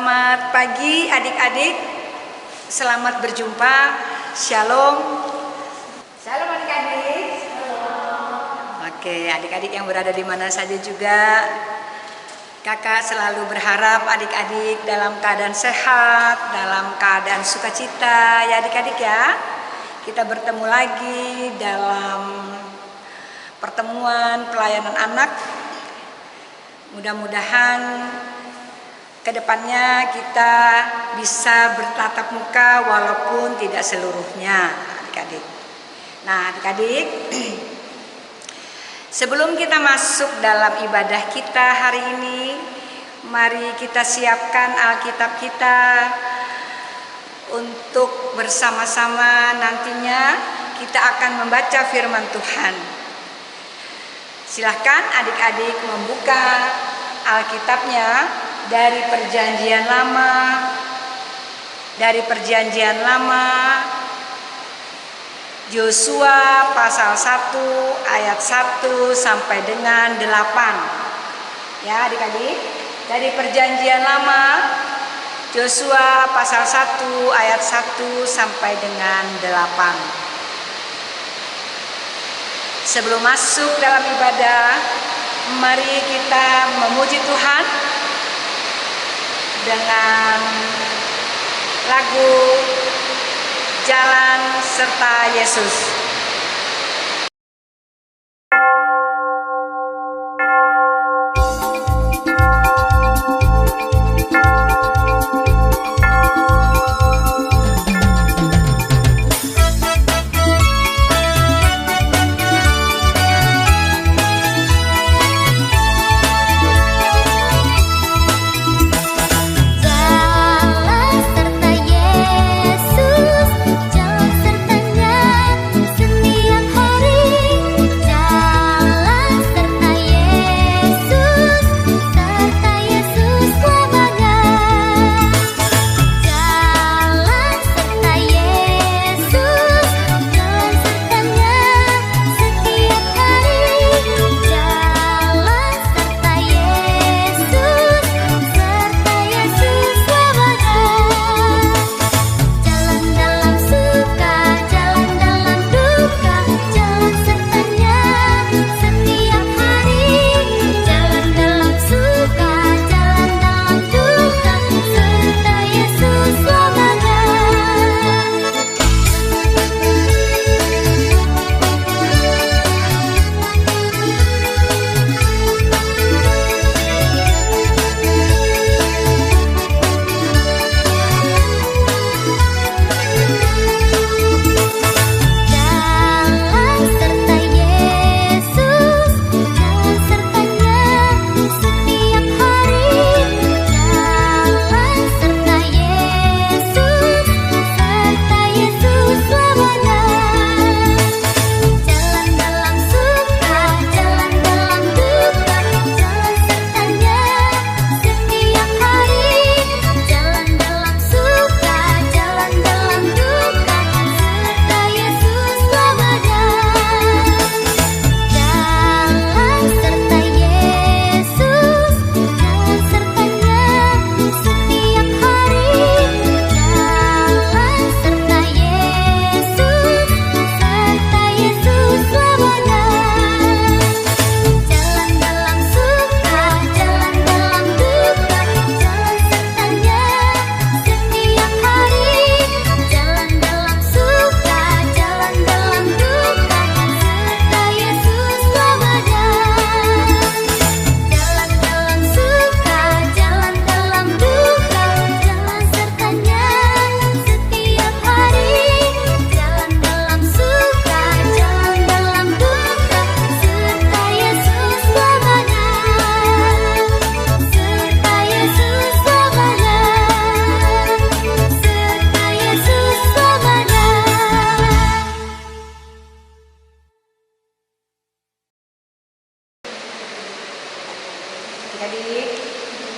Selamat pagi adik-adik, selamat berjumpa, shalom. Shalom adik-adik. Oke, adik-adik yang berada di mana saja juga, kakak selalu berharap adik-adik dalam keadaan sehat, dalam keadaan sukacita ya adik-adik ya. Kita bertemu lagi dalam pertemuan pelayanan anak. Mudah-mudahan kedepannya kita bisa bertatap muka walaupun tidak seluruhnya adik-adik. Nah adik-adik, sebelum kita masuk dalam ibadah kita hari ini, mari kita siapkan Alkitab kita untuk bersama-sama nantinya kita akan membaca firman Tuhan. Silahkan adik-adik membuka Alkitabnya dari Perjanjian Lama, Yosua pasal 1 ayat 1 sampai dengan 8. Ya adik-adik, dari Perjanjian Lama, Yosua pasal 1 ayat 1 sampai dengan 8. Sebelum masuk dalam ibadah, mari kita memuji Tuhan dengan lagu Jalan Serta Yesus. Jadi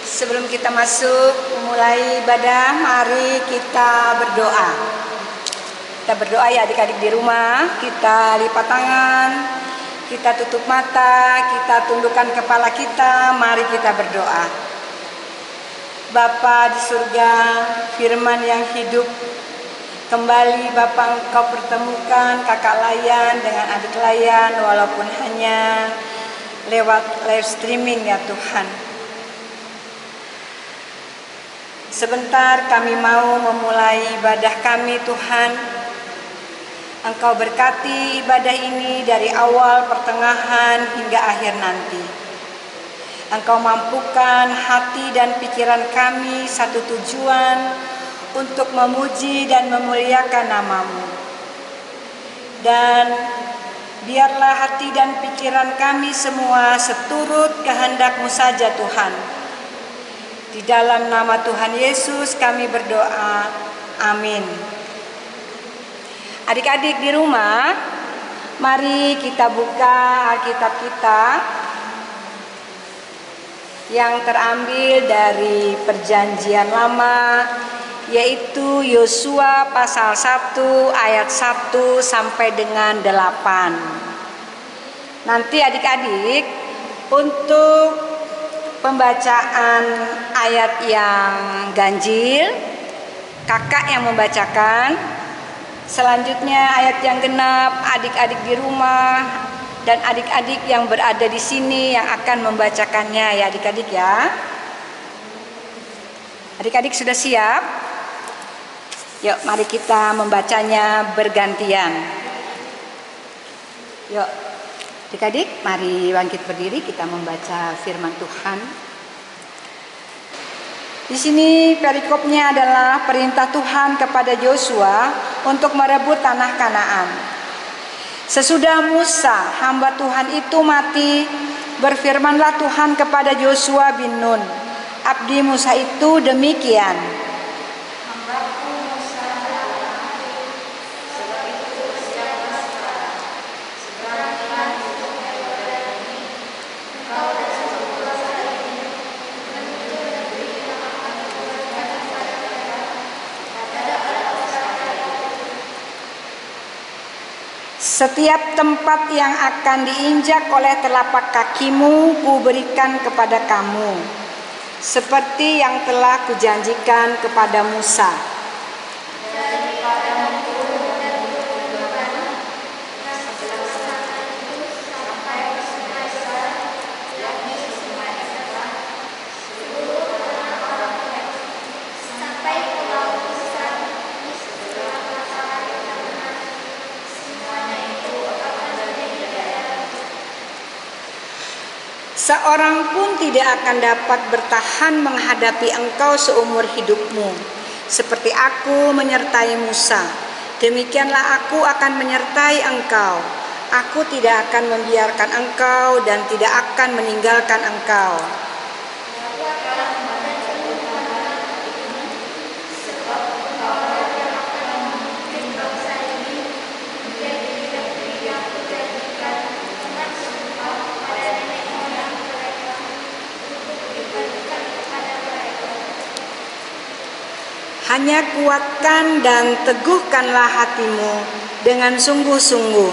sebelum kita masuk mulai ibadah, mari kita berdoa. Kita berdoa ya adik-adik di rumah, kita lipat tangan, kita tutup mata, kita tundukkan kepala kita, mari kita berdoa. Bapa di surga, firman yang hidup, kembali Bapa Engkau pertemukan kakak Layan dengan adik Layan walaupun hanya lewat live streaming ya Tuhan. Sebentar kami mau memulai ibadah kami Tuhan. Engkau berkati ibadah ini dari awal, pertengahan hingga akhir nanti. Engkau mampukan hati dan pikiran kami satu tujuan untuk memuji dan memuliakan nama-Mu. Dan biarlah hati dan pikiran kami semua seturut kehendak-Mu saja Tuhan. Di dalam nama Tuhan Yesus kami berdoa. Amin. Adik-adik di rumah, mari kita buka Alkitab kita yang terambil dari Perjanjian Lama, yaitu Yosua pasal 1 ayat 1 sampai dengan 8. Nanti adik-adik untuk pembacaan ayat yang ganjil, kakak yang membacakan. Selanjutnya ayat yang genap, adik-adik di rumah dan adik-adik yang berada di sini yang akan membacakannya ya adik-adik ya. Adik-adik sudah siap? Yuk mari kita membacanya bergantian. Yuk adik-adik mari bangkit berdiri, kita membaca firman Tuhan. Di sini perikopnya adalah perintah Tuhan kepada Yosua untuk merebut tanah Kanaan. Sesudah Musa, hamba Tuhan itu mati, berfirmanlah Tuhan kepada Yosua bin Nun, abdi Musa itu demikian. Hambaku Musa telah mati, sebab itu bersiaplah sekarang, seberangnya untuk ibadah ini, engkau dan seluruh bangsa ini, menuju negeri yang akan kuberikan kepada mereka, kepada bangsa itu. Setiap tempat yang akan diinjak oleh telapak kakimu, kuberikan kepada kamu, seperti yang telah kujanjikan kepada Musa. Seorang pun tidak akan dapat bertahan menghadapi engkau seumur hidupmu. Seperti aku menyertai Musa, demikianlah aku akan menyertai engkau. Aku tidak akan membiarkan engkau dan tidak akan meninggalkan engkau. Hanya kuatkan dan teguhkanlah hatimu dengan sungguh-sungguh.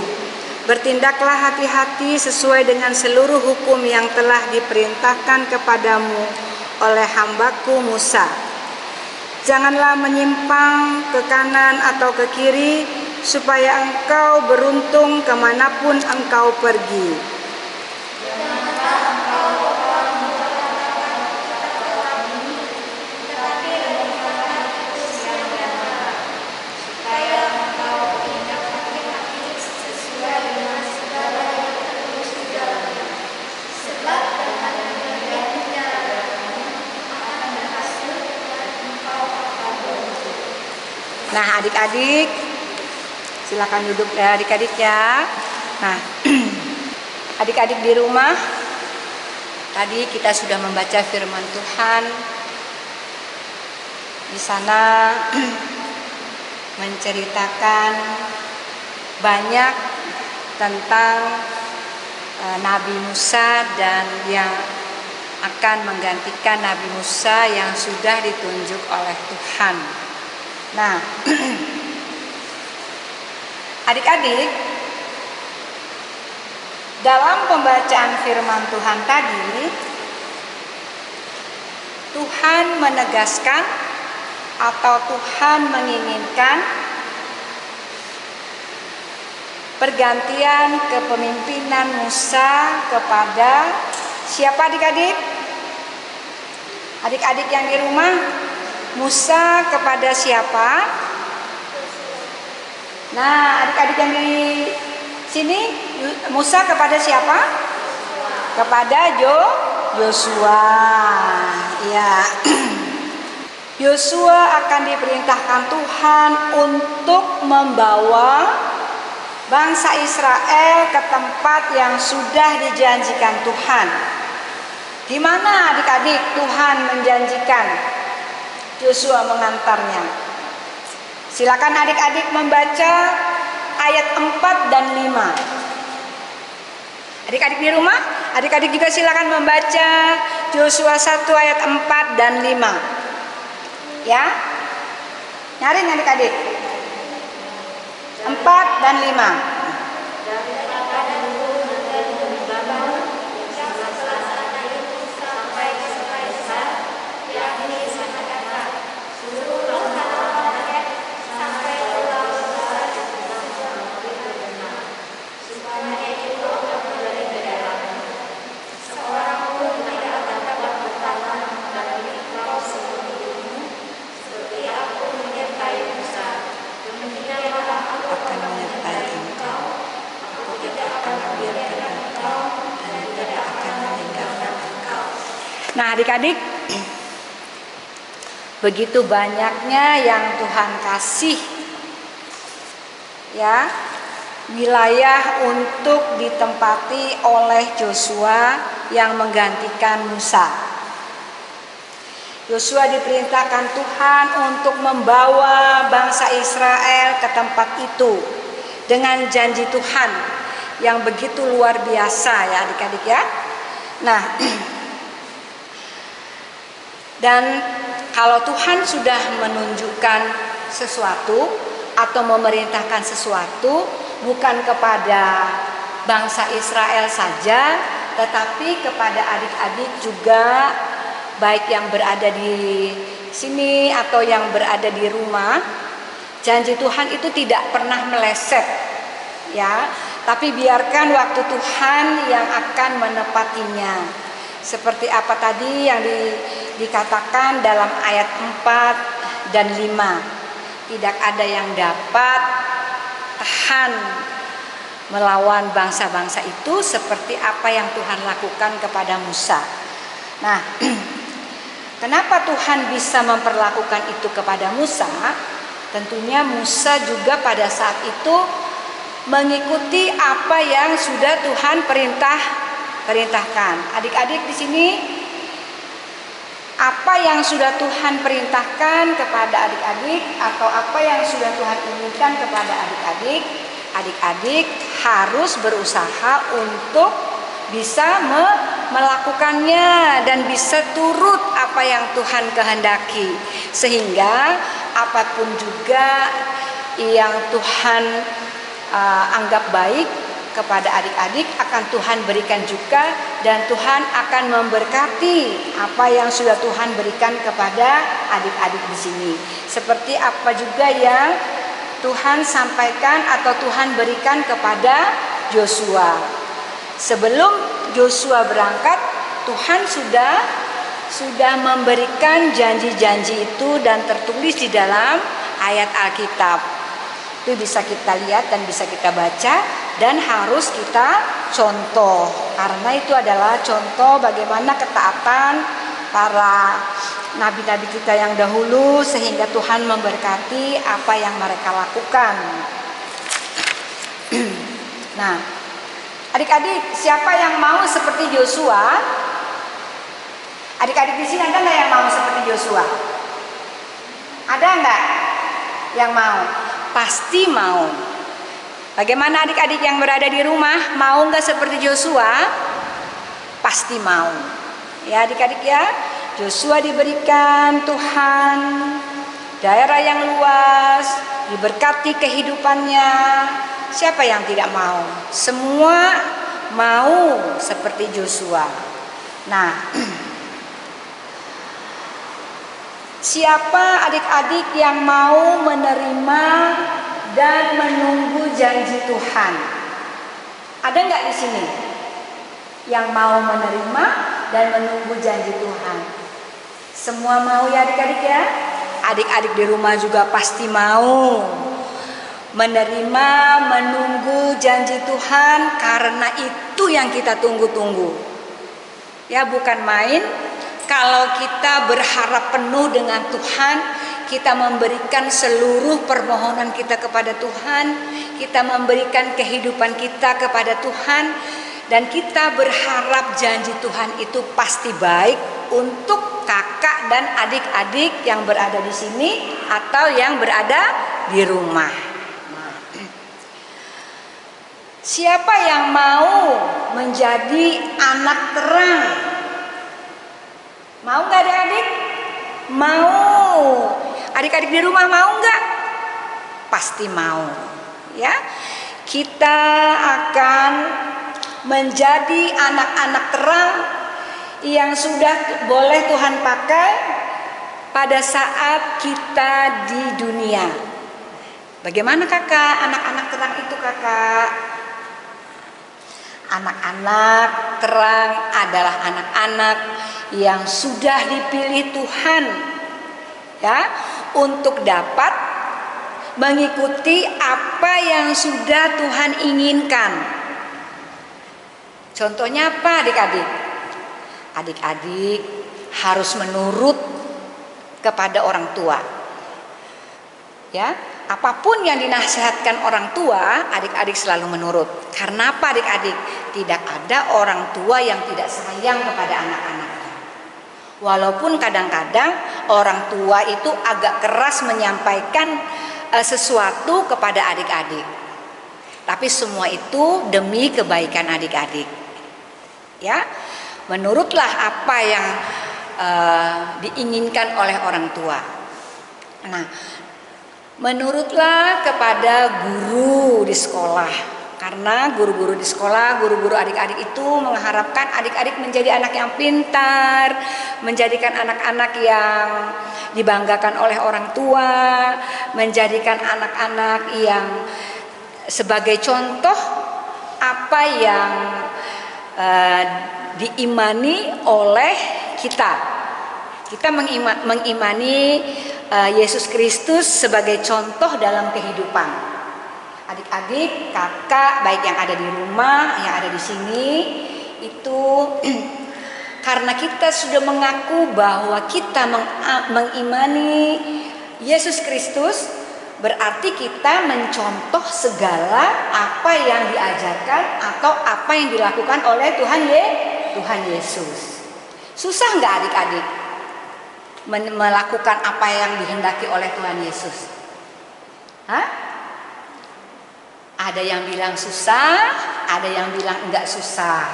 Bertindaklah hati-hati sesuai dengan seluruh hukum yang telah diperintahkan kepadamu oleh hambaku Musa. Janganlah menyimpang ke kanan atau ke kiri, supaya engkau beruntung kemanapun engkau pergi. Nah adik-adik silakan duduk ya adik-adik ya. Nah adik-adik di rumah, tadi kita sudah membaca firman Tuhan. Di sana menceritakan banyak tentang Nabi Musa dan yang akan menggantikan Nabi Musa yang sudah ditunjuk oleh Tuhan. Nah, adik-adik, dalam pembacaan firman Tuhan tadi, Tuhan menegaskan atau Tuhan menginginkan pergantian kepemimpinan Musa kepada siapa adik-adik? Adik-adik yang di rumah, Musa kepada siapa? Nah, adik-adik yang di sini, Musa kepada siapa? Kepada Yosua. Ya. Yosua akan diperintahkan Tuhan untuk membawa bangsa Israel ke tempat yang sudah dijanjikan Tuhan. Di mana adik-adik Tuhan menjanjikan Yosua mengantarnya? Silakan adik-adik membaca ayat 4 dan 5. Adik-adik di rumah, adik-adik juga silakan membaca Yosua 1 ayat 4 dan 5. Ya. Nyaring adik-adik. 4 dan 5. Nah adik-adik, begitu banyaknya yang Tuhan kasih ya, wilayah untuk ditempati oleh Yosua yang menggantikan Musa. Yosua diperintahkan Tuhan untuk membawa bangsa Israel ke tempat itu dengan janji Tuhan yang begitu luar biasa ya adik-adik ya. Nah, dan kalau Tuhan sudah menunjukkan sesuatu atau memerintahkan sesuatu, bukan kepada bangsa Israel saja, tetapi kepada adik-adik juga, baik yang berada di sini atau yang berada di rumah. Janji Tuhan itu tidak pernah meleset, ya. Tapi biarkan waktu Tuhan yang akan menepatinya. Seperti apa tadi yang dikatakan dalam ayat 4 dan 5. Tidak ada yang dapat tahan melawan bangsa-bangsa itu seperti apa yang Tuhan lakukan kepada Musa. Nah, kenapa Tuhan bisa memperlakukan itu kepada Musa? Tentunya Musa juga pada saat itu mengikuti apa yang sudah Tuhan perintahkan. Adik-adik di sini, apa yang sudah Tuhan perintahkan kepada adik-adik atau apa yang sudah Tuhan inginkan kepada adik-adik, adik-adik harus berusaha untuk bisa melakukannya dan bisa turut apa yang Tuhan kehendaki, sehingga apapun juga yang Tuhan anggap baik kepada adik-adik akan Tuhan berikan juga, dan Tuhan akan memberkati apa yang sudah Tuhan berikan kepada adik-adik di sini. Seperti apa juga yang Tuhan sampaikan atau Tuhan berikan kepada Yosua. Sebelum Yosua berangkat, Tuhan sudah memberikan janji-janji itu dan tertulis di dalam ayat Alkitab. Itu bisa kita lihat dan bisa kita baca dan harus kita contoh, karena itu adalah contoh bagaimana ketaatan para nabi-nabi kita yang dahulu, sehingga Tuhan memberkati apa yang mereka lakukan. Nah, adik-adik, siapa yang mau seperti Yosua? Adik-adik di sini ada nggak yang mau seperti Yosua? Ada nggak yang mau? Pasti mau. Bagaimana adik-adik yang berada di rumah, mau nggak seperti Yosua? Pasti mau. Ya adik-adik ya, Yosua diberikan Tuhan daerah yang luas, diberkati kehidupannya. Siapa yang tidak mau? Semua mau seperti Yosua. Nah, Siapa adik-adik yang mau menerima dan menunggu janji Tuhan? Ada nggak di sini yang mau menerima dan menunggu janji Tuhan? Semua mau ya adik-adik ya? Adik-adik di rumah juga pasti mau menerima, menunggu janji Tuhan, karena itu yang kita tunggu-tunggu. Ya, bukan main. Kalau kita berharap penuh dengan Tuhan, kita memberikan seluruh permohonan kita kepada Tuhan, kita memberikan kehidupan kita kepada Tuhan, dan kita berharap janji Tuhan itu pasti baik untuk kakak dan adik-adik yang berada di sini atau yang berada di rumah. Siapa yang mau menjadi anak terang? Mau nggak adik-adik? Mau. Adik-adik di rumah mau nggak? Pasti mau. Ya, kita akan menjadi anak-anak terang yang sudah boleh Tuhan pakai pada saat kita di dunia. Bagaimana kakak? Anak-anak terang itu kakak? Anak-anak terang adalah anak-anak yang sudah dipilih Tuhan, ya, untuk dapat mengikuti apa yang sudah Tuhan inginkan. Contohnya apa adik-adik? Adik-adik harus menurut kepada orang tua. Ya, apapun yang dinasihatkan orang tua, adik-adik selalu menurut. Karena apa adik-adik? Tidak ada orang tua yang tidak sayang kepada anak-anaknya. Walaupun kadang-kadang orang tua itu agak keras menyampaikan sesuatu kepada adik-adik. Tapi semua itu demi kebaikan adik-adik. Ya, menurutlah apa yang diinginkan oleh orang tua. Nah, menurutlah kepada guru di sekolah. Karena guru-guru di sekolah, guru-guru adik-adik itu mengharapkan adik-adik menjadi anak yang pintar, menjadikan anak-anak yang dibanggakan oleh orang tua, menjadikan anak-anak yang sebagai contoh apa yang diimani oleh kita. Kita mengimani Yesus Kristus sebagai contoh dalam kehidupan. Adik-adik, kakak, baik yang ada di rumah, yang ada di sini, itu karena kita sudah mengaku bahwa kita mengimani Yesus Kristus, berarti kita mencontoh segala apa yang diajarkan atau apa yang dilakukan oleh Tuhan Yesus. Susah nggak adik-adik melakukan apa yang dihendaki oleh Tuhan Yesus? Hah? Ada yang bilang susah, ada yang bilang enggak susah.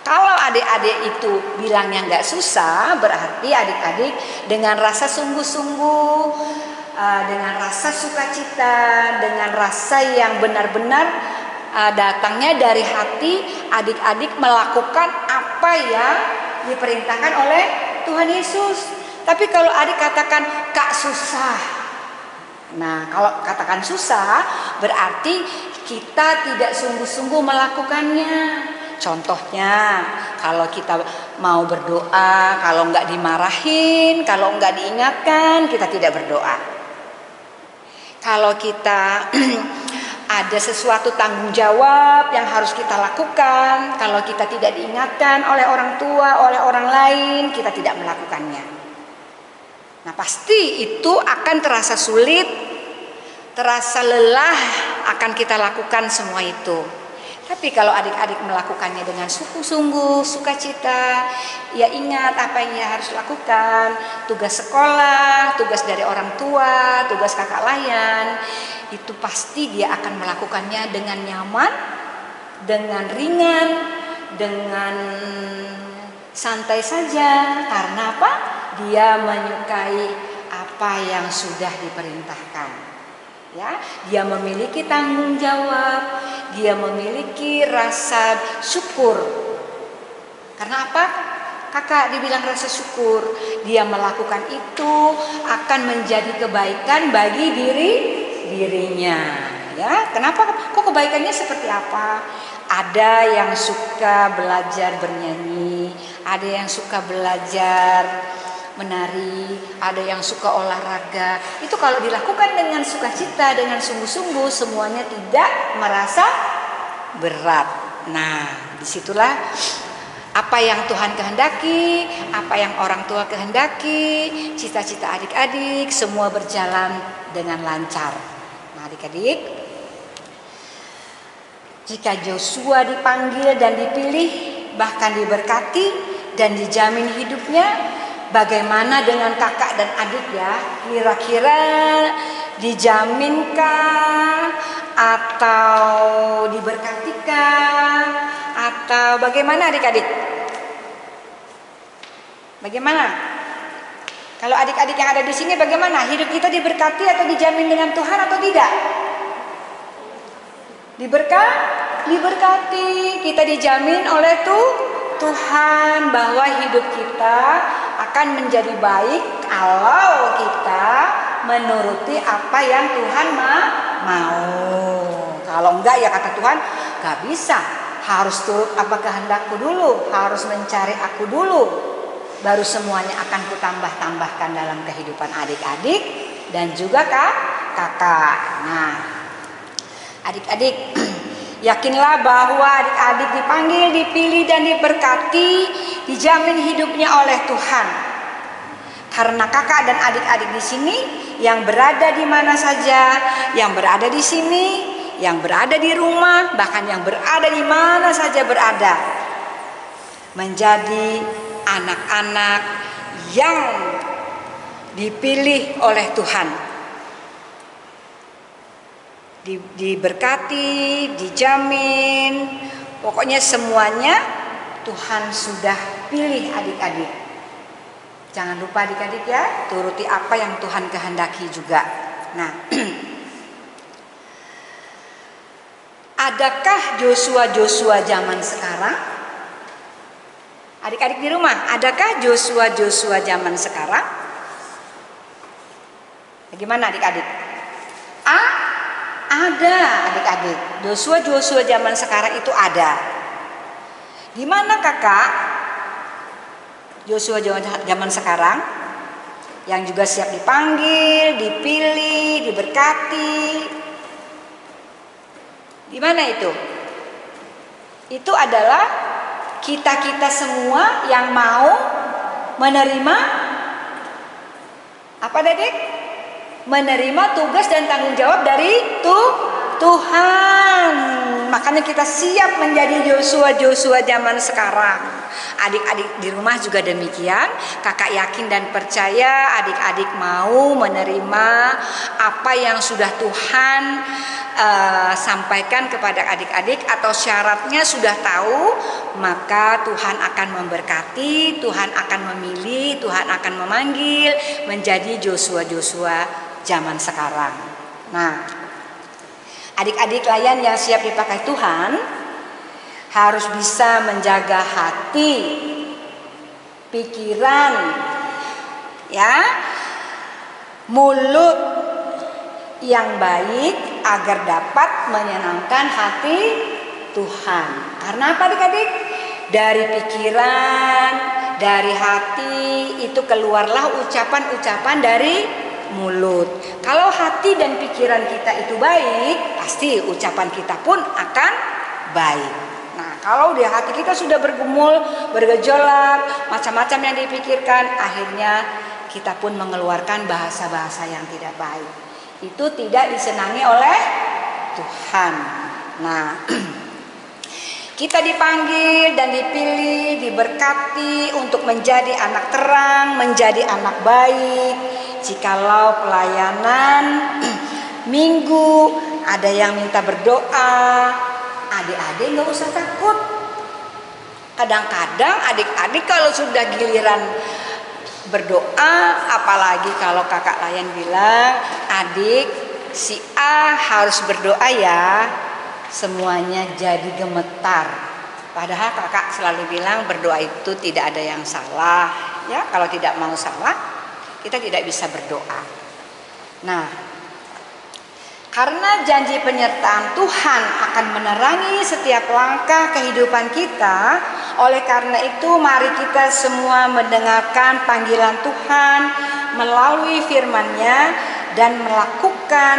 Kalau adik-adik itu bilangnya enggak susah, berarti adik-adik dengan rasa sungguh-sungguh, dengan rasa sukacita, dengan rasa yang benar-benar datangnya dari hati, adik-adik melakukan apa yang diperintahkan oleh Tuhan Yesus. Tapi kalau adik katakan kak susah, nah, kalau katakan susah, berarti kita tidak sungguh-sungguh melakukannya. Contohnya, kalau kita mau berdoa, kalau nggak dimarahin, kalau nggak diingatkan, kita tidak berdoa. Kalau kita ada sesuatu tanggung jawab yang harus kita lakukan, kalau kita tidak diingatkan oleh orang tua, oleh orang lain, kita tidak melakukannya. Nah, pasti itu akan terasa sulit, terasa lelah akan kita lakukan semua itu. Tapi kalau adik-adik melakukannya dengan sungguh-sungguh, sukacita, ya ingat apa yang ia harus lakukan, tugas sekolah, tugas dari orang tua, tugas kakak layan, itu pasti dia akan melakukannya dengan nyaman, dengan ringan, dengan santai saja. Karena apa? Dia menyukai apa yang sudah diperintahkan. Ya, dia memiliki tanggung jawab, dia memiliki rasa syukur. Karena apa? kakak dibilang rasa syukur. Dia melakukan itu akan menjadi kebaikan bagi dirinya. Ya, kenapa? Kok kebaikannya seperti apa? Ada yang suka belajar bernyanyi, ada yang suka belajar menari, ada yang suka olahraga. Itu kalau dilakukan dengan sukacita, dengan sungguh-sungguh, semuanya tidak merasa berat. Nah, disitulah apa yang Tuhan kehendaki, apa yang orang tua kehendaki, cita-cita adik-adik semua berjalan dengan lancar. Nah, adik-adik, jika Joshua dipanggil dan dipilih, bahkan diberkati dan dijamin hidupnya, bagaimana dengan kakak dan adik ya? Kira-kira dijaminkah atau diberkatikah atau bagaimana adik-adik? Bagaimana? Kalau adik-adik yang ada di sini bagaimana? Hidup kita diberkati atau dijamin dengan Tuhan atau tidak? Diberkati. Kita dijamin oleh Tuhan bahwa hidup kita akan menjadi baik kalau kita menuruti apa yang Tuhan mau. Kalau enggak ya kata Tuhan, enggak bisa. Harus turut apa kehendakku dulu, harus mencari aku dulu. Baru semuanya akan kutambah-tambahkan dalam kehidupan adik-adik dan juga kakak. Nah, adik-adik, yakinlah bahwa adik-adik dipanggil, dipilih dan diberkati, dijamin hidupnya oleh Tuhan. Karena kakak dan adik-adik di sini yang berada di mana saja, yang berada di sini, yang berada di rumah, bahkan yang berada di mana saja berada, menjadi anak-anak yang dipilih oleh Tuhan. Diberkati, dijamin, pokoknya semuanya Tuhan sudah pilih adik-adik. Jangan lupa adik-adik ya, turuti apa yang Tuhan kehendaki juga. Nah, adakah Joshua zaman sekarang? Adik-adik di rumah, adakah Joshua zaman sekarang? Bagaimana adik-adik? Ada adik-adik. Joshua zaman sekarang itu ada. Gimana kakak? Joshua zaman sekarang yang juga siap dipanggil, dipilih, diberkati. Gimana itu? Itu adalah kita semua yang mau menerima apa adik? Menerima tugas dan tanggung jawab dari Tuhan. Makanya kita siap menjadi Joshua zaman sekarang. Adik-adik di rumah juga demikian. Kakak yakin dan percaya adik-adik mau menerima apa yang sudah Tuhan sampaikan kepada adik-adik atau syaratnya sudah tahu, maka Tuhan akan memberkati, Tuhan akan memilih, Tuhan akan memanggil menjadi Joshua zaman sekarang. Nah, adik-adik layan yang siap dipakai Tuhan harus bisa menjaga hati, pikiran, ya, mulut yang baik agar dapat menyenangkan hati Tuhan. Karena apa adik-adik? Dari pikiran, dari hati itu keluarlah ucapan-ucapan dari mulut. Kalau hati dan pikiran kita itu baik, pasti ucapan kita pun akan baik. Nah, kalau di hati kita sudah bergumul, bergejolak, macam-macam yang dipikirkan, akhirnya kita pun mengeluarkan bahasa-bahasa yang tidak baik. Itu tidak disenangi oleh Tuhan. Nah, kita dipanggil dan dipilih, diberkati untuk menjadi anak terang, menjadi anak baik. Jikalau pelayanan minggu ada yang minta berdoa, adik-adik nggak usah takut. Kadang-kadang adik-adik kalau sudah giliran berdoa, apalagi kalau kakak layan bilang, adik si A harus berdoa ya, semuanya jadi gemetar. Padahal kakak selalu bilang berdoa itu tidak ada yang salah. Ya, kalau tidak mau salah, kita tidak bisa berdoa. Nah, karena janji penyertaan Tuhan akan menerangi setiap langkah kehidupan kita, oleh karena itu mari kita semua mendengarkan panggilan Tuhan melalui firman-Nya dan melakukan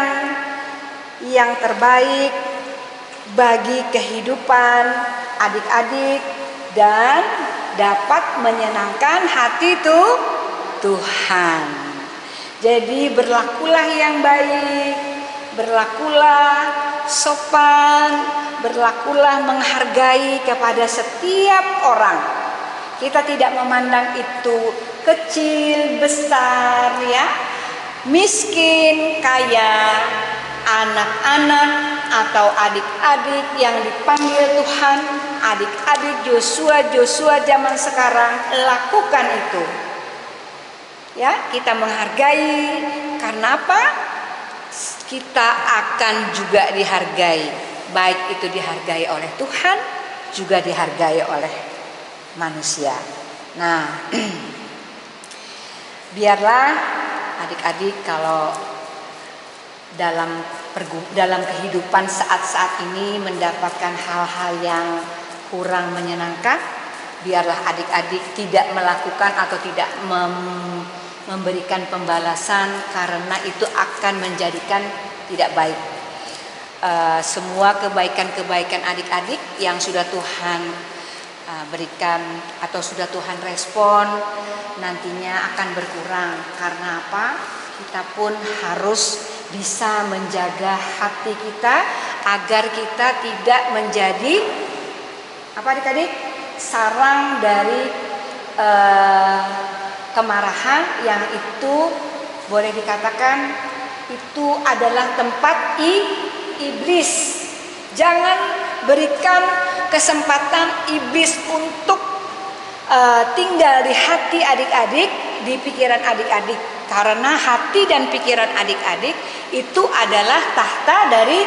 yang terbaik bagi kehidupan adik-adik dan dapat menyenangkan hati Tuhan. Jadi berlakulah yang baik, berlakulah sopan, berlakulah menghargai kepada setiap orang. Kita tidak memandang itu kecil, besar, ya, miskin, kaya, anak-anak atau adik-adik yang dipanggil Tuhan, adik-adik Joshua zaman sekarang, lakukan itu. Ya, kita menghargai karena apa? Kita akan juga dihargai, baik itu dihargai oleh Tuhan, juga dihargai oleh manusia. Nah, biarlah adik-adik kalau dalam kehidupan saat-saat ini mendapatkan hal-hal yang kurang menyenangkan, biarlah adik-adik tidak melakukan atau tidak memberikan pembalasan, karena itu akan menjadikan tidak baik. Semua kebaikan-kebaikan adik-adik yang sudah Tuhan berikan atau sudah Tuhan respon nantinya akan berkurang. Karena apa? Kita pun harus bisa menjaga hati kita agar kita tidak menjadi apa adik-adik? Sarang dari kemarahan yang itu boleh dikatakan itu adalah tempat iblis. Jangan berikan kesempatan iblis untuk tinggal di hati adik-adik, di pikiran adik-adik, karena hati dan pikiran adik-adik itu adalah tahta dari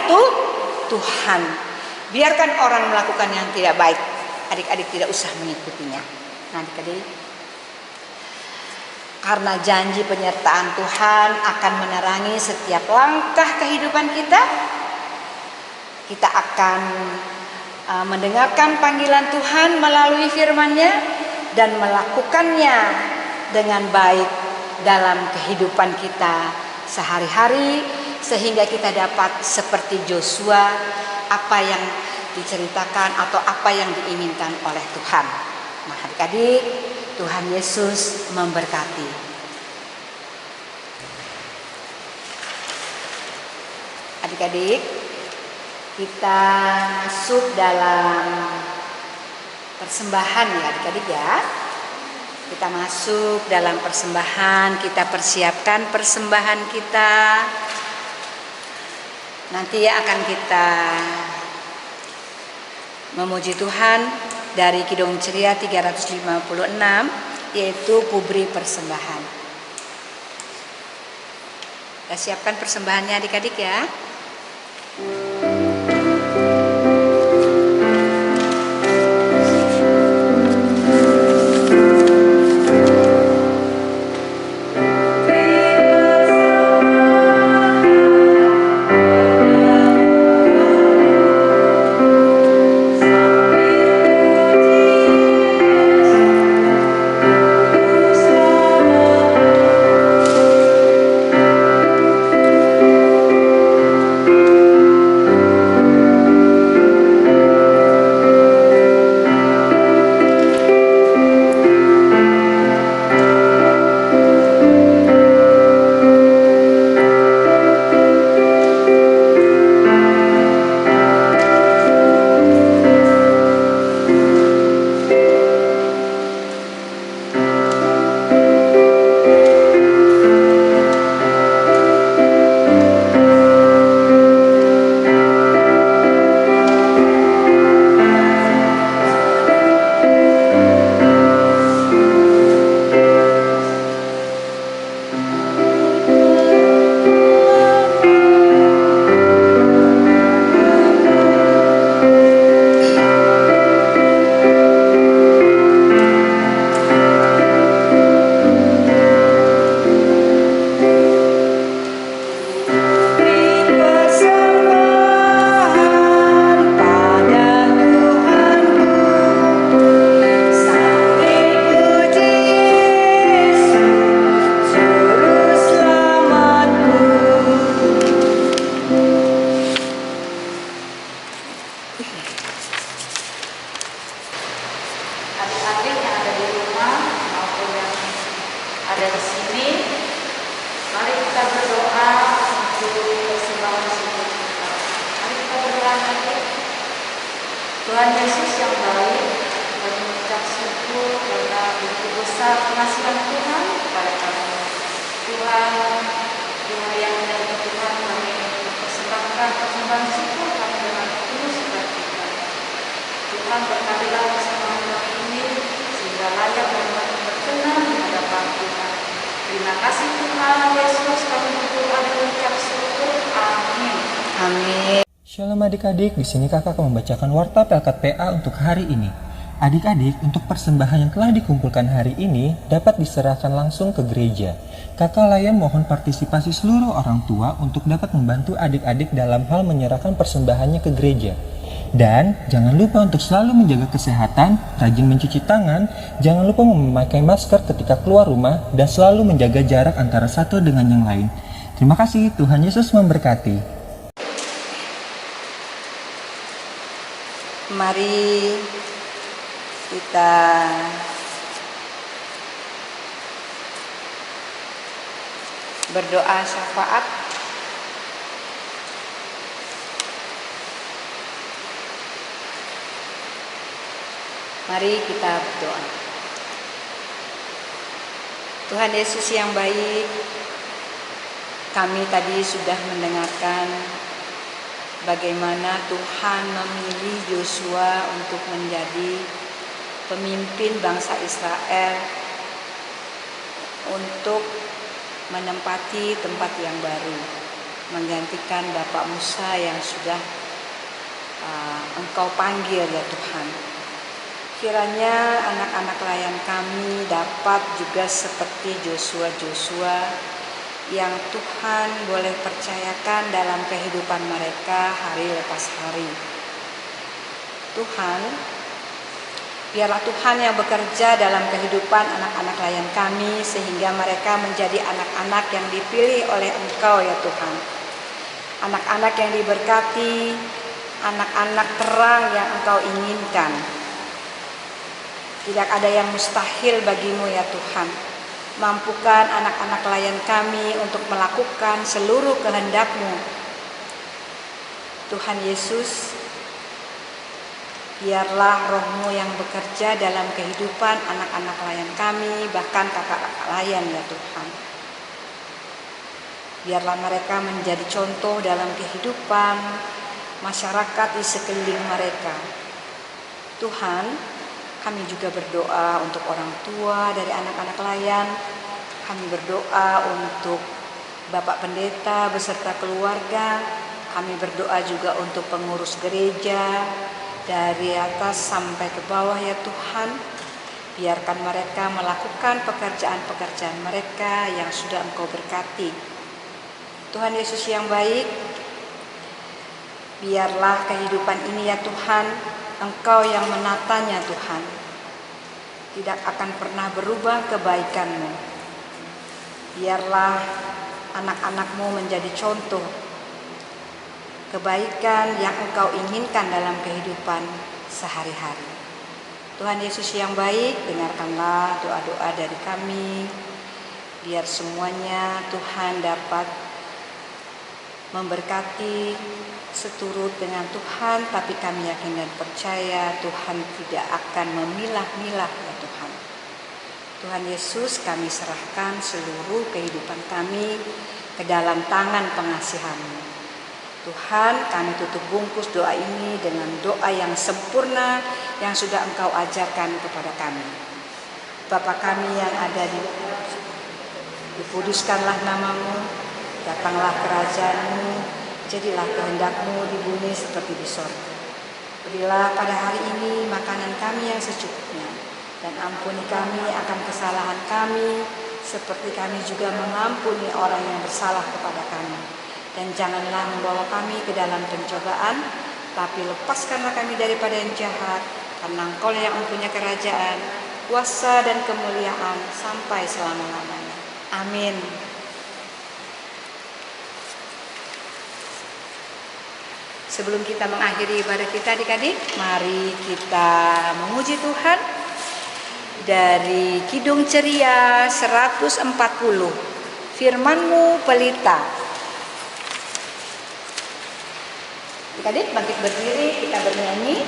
Tuhan. Biarkan orang melakukan yang tidak baik, adik-adik tidak usah mengikutinya. Nah, adik-adik, karena janji penyertaan Tuhan akan menerangi setiap langkah kehidupan kita, kita akan mendengarkan panggilan Tuhan melalui firman-Nya dan melakukannya dengan baik dalam kehidupan kita sehari-hari, sehingga kita dapat seperti Joshua, apa yang diceritakan atau apa yang diinginkan oleh Tuhan. Nah, adik-adik, Tuhan Yesus memberkati. Adik-adik, kita masuk dalam persembahan ya adik-adik ya. Kita masuk dalam persembahan, kita persiapkan persembahan kita. Nanti ya akan kita memuji Tuhan dari Kidung Ceria 356, yaitu Pubri Persembahan. Kita siapkan persembahannya adik-adik ya. untuk persembahan syukur kita. Mari kita berdoa nanti. Tuhan Yesus yang baik, kami mengucap syukur karena begitu besar pengasihan Tuhan kepada kami. Tuhan, di hari yang indah ini Tuhan, kami mempersembahkan persembahan syukur kami dengan tulus sukacita. Tuhan, berkatilah bersama kami ini sehingga layak dan makin berkenan di hadapan Tuhan. Terima kasih Tuhan Yesus, kami berdoa dan mengucap syukur. Amin. Amin. Shalom adik-adik, di sini kakak akan membacakan warta Pelkat PA untuk hari ini. Adik-adik, untuk persembahan yang telah dikumpulkan hari ini dapat diserahkan langsung ke gereja. Kakak Layan mohon partisipasi seluruh orang tua untuk dapat membantu adik-adik dalam hal menyerahkan persembahannya ke gereja. Dan jangan lupa untuk selalu menjaga kesehatan, rajin mencuci tangan, jangan lupa memakai masker ketika keluar rumah, dan selalu menjaga jarak antara satu dengan yang lain. Terima kasih, Tuhan Yesus memberkati. Mari kita berdoa syafaat. Mari kita berdoa. Tuhan Yesus yang baik, kami tadi sudah mendengarkan bagaimana Tuhan memilih Yosua untuk menjadi pemimpin bangsa Israel untuk menempati tempat yang baru, menggantikan Bapak Musa yang sudah Engkau panggil ya Tuhan. Kiranya anak-anak layan kami dapat juga seperti Joshua yang Tuhan boleh percayakan dalam kehidupan mereka hari lepas hari. Tuhan, biarlah Tuhan yang bekerja dalam kehidupan anak-anak layan kami sehingga mereka menjadi anak-anak yang dipilih oleh Engkau ya Tuhan. Anak-anak yang diberkati, anak-anak terang yang Engkau inginkan. Tidak ada yang mustahil bagimu ya Tuhan. Mampukan anak-anak layan kami untuk melakukan seluruh kehendak-Mu. Tuhan Yesus, biarlah Roh-Mu yang bekerja dalam kehidupan anak-anak layan kami, bahkan kakak-kakak layan ya Tuhan. Biarlah mereka menjadi contoh dalam kehidupan masyarakat di sekeliling mereka. Tuhan, kami juga berdoa untuk orang tua dari anak-anak layan. Kami berdoa untuk Bapak Pendeta beserta keluarga. Kami berdoa juga untuk pengurus gereja dari atas sampai ke bawah ya Tuhan. Biarkan mereka melakukan pekerjaan-pekerjaan mereka yang sudah Engkau berkati. Tuhan Yesus yang baik, biarlah kehidupan ini ya Tuhan, Engkau yang menatanya Tuhan. Tidak akan pernah berubah kebaikan-Mu. Biarlah anak-anak-Mu menjadi contoh kebaikan yang Engkau inginkan dalam kehidupan sehari-hari. Tuhan Yesus yang baik, dengarkanlah doa-doa dari kami. Biar semuanya Tuhan dapat memberkati seturut dengan Tuhan, tapi kami yakin dan percaya Tuhan tidak akan memilah-milah ya Tuhan. Tuhan Yesus, kami serahkan seluruh kehidupan kami ke dalam tangan pengasihan-Mu. Tuhan, kami tutup bungkus doa ini dengan doa yang sempurna yang sudah Engkau ajarkan kepada kami. Bapa kami yang ada dikuduskanlah nama-Mu, datanglah kerajaan-Mu, jadilah kehendak-Mu di bumi seperti di sorga. Berilah pada hari ini makanan kami yang secukupnya, dan ampuni kami akan kesalahan kami, seperti kami juga mengampuni orang yang bersalah kepada kami. Dan janganlah membawa kami ke dalam pencobaan, tapi lepaskanlah kami daripada yang jahat, karena Engkau yang mempunyai kerajaan, kuasa dan kemuliaan sampai selama-lamanya. Amin. Sebelum kita mengakhiri ibadah kita adik-adik, mari kita memuji Tuhan dari Kidung Ceria 140. Firman-Mu pelita. Adik-adik bangkit berdiri, kita bernyanyi.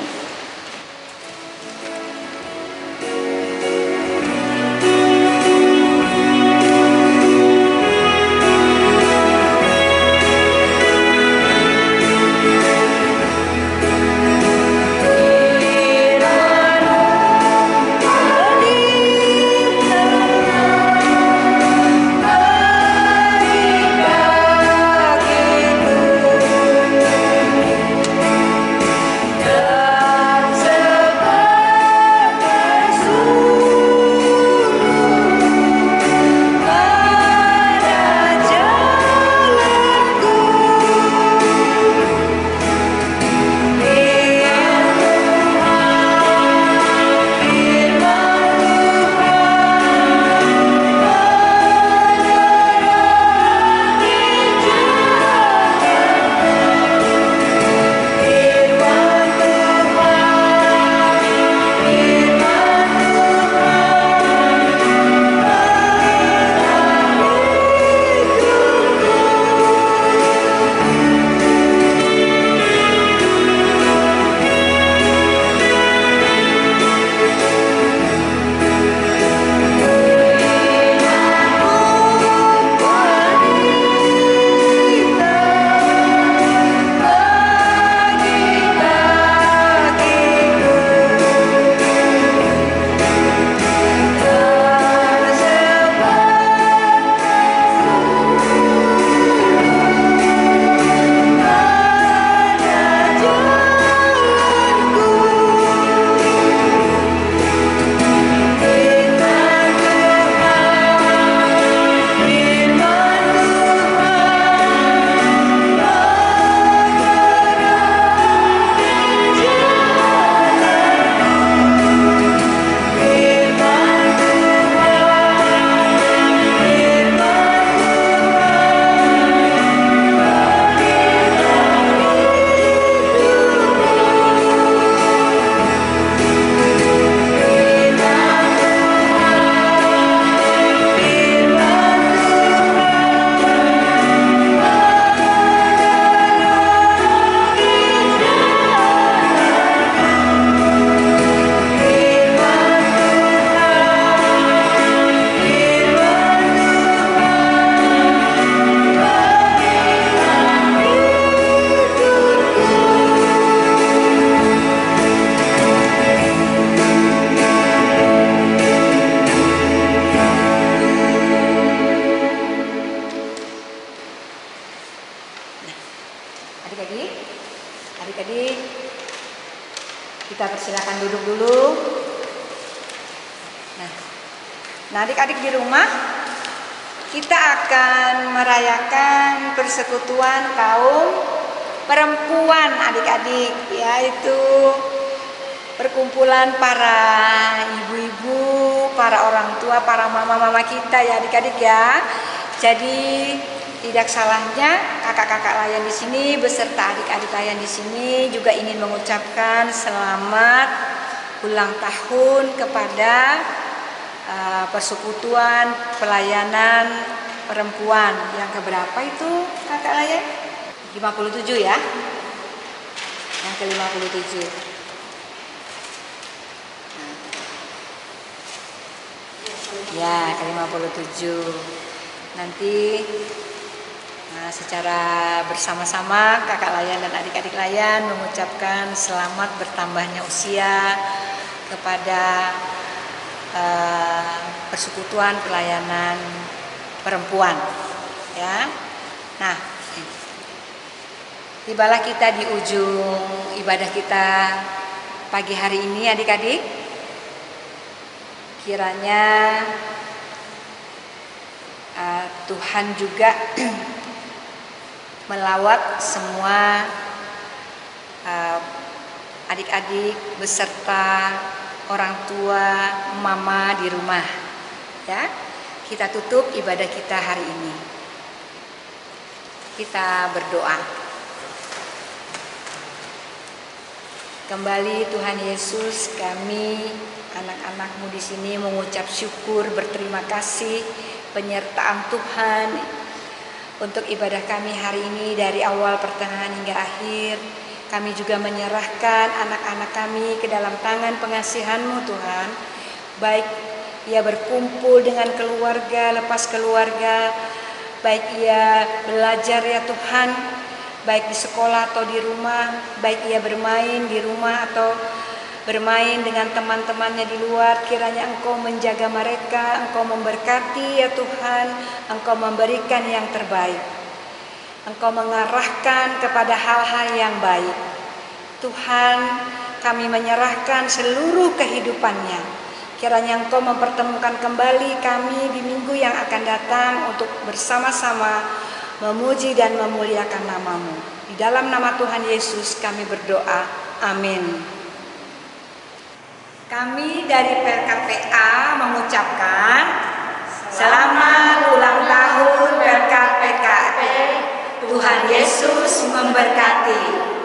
Adik-adik, kita persilakan duduk dulu. Nah, adik-adik di rumah, kita akan merayakan persekutuan kaum perempuan adik-adik, yaitu perkumpulan para ibu-ibu, para orang tua, para mama-mama kita ya adik-adik ya. Jadi tidak salahnya kakak-kakak layan di sini beserta adik-adik layan di sini juga ingin mengucapkan selamat ulang tahun kepada persekutuan pelayanan perempuan yang keberapa itu kakak layan? 57 ya. Yang ke-57. Ya, ke-57. Nanti secara bersama-sama kakak layan dan adik-adik layan mengucapkan selamat bertambahnya usia kepada persekutuan pelayanan perempuan ya. Nah, tibalah kita di ujung ibadah kita pagi hari ini adik-adik. Kiranya Tuhan juga melawat semua adik-adik beserta orang tua, mama di rumah. Ya, kita tutup ibadah kita hari ini. Kita berdoa. Kembali Tuhan Yesus, kami anak-anak-Mu di sini mengucap syukur, berterima kasih penyertaan Tuhan untuk ibadah kami hari ini dari awal pertengahan hingga akhir. Kami juga menyerahkan anak-anak kami ke dalam tangan pengasihan-Mu Tuhan. Baik ia berkumpul dengan keluarga, lepas keluarga, baik ia belajar ya Tuhan, baik di sekolah atau di rumah, baik ia bermain di rumah atau bermain dengan teman-temannya di luar. Kiranya Engkau menjaga mereka, Engkau memberkati ya Tuhan, Engkau memberikan yang terbaik. Engkau mengarahkan kepada hal-hal yang baik. Tuhan, kami menyerahkan seluruh kehidupannya. Kiranya Engkau mempertemukan kembali kami di minggu yang akan datang untuk bersama-sama memuji dan memuliakan nama-Mu. Di dalam nama Tuhan Yesus kami berdoa. Amin. Kami dari PLKPA mengucapkan selamat ulang tahun PLKPKP. Tuhan Yesus memberkati.